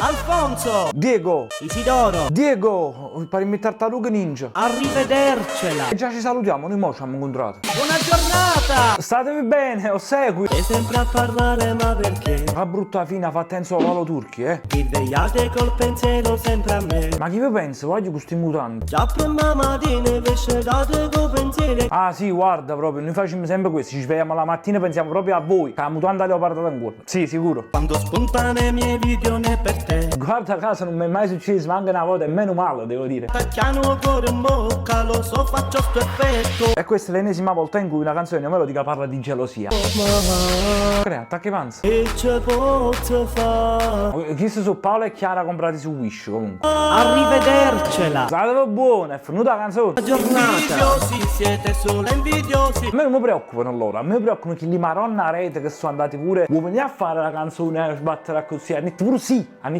Alfonso! Diego! Isidoro! Diego! Per il tartarughe ninja! Arrivedercela! E già ci salutiamo, noi mo ci abbiamo incontrato. Buona giornata! Statevi bene, o segui! Sei sempre a parlare, ma perché? La brutta fine ha fatto Enzo Lolo Turchi, Vi svegliate col pensiero sempre a me. Ma chi vi pensa? Voglio questi mutanti. Già prima mattina invece date col pensiero. Ah sì, guarda proprio, noi facciamo sempre questo, ci svegliamo la mattina e pensiamo proprio a voi. Che la mutanda le ho portata ancora. Sì, sicuro. Quando spuntano i miei video ne per te. Guarda caso non mi è mai successo, ma anche una volta, e meno male devo dire. Tacchiano il cuore in bocca, lo so faccio sto effetto. E questa è l'ennesima volta in cui una canzone melodica parla di gelosia. Crea, attacchi panza. E ce posso fare? Questi sono Paolo e Chiara comprati su Wish comunque. Arrivedercela. State buona, è finita la canzone. Buona giornata. Invidiosi, siete solo invidiosi. A me non mi preoccupano loro, a me mi preoccupano che li maronna a rete che sono andati pure. Vuoi venire a fare la canzone e sbattere così? A pure sì, a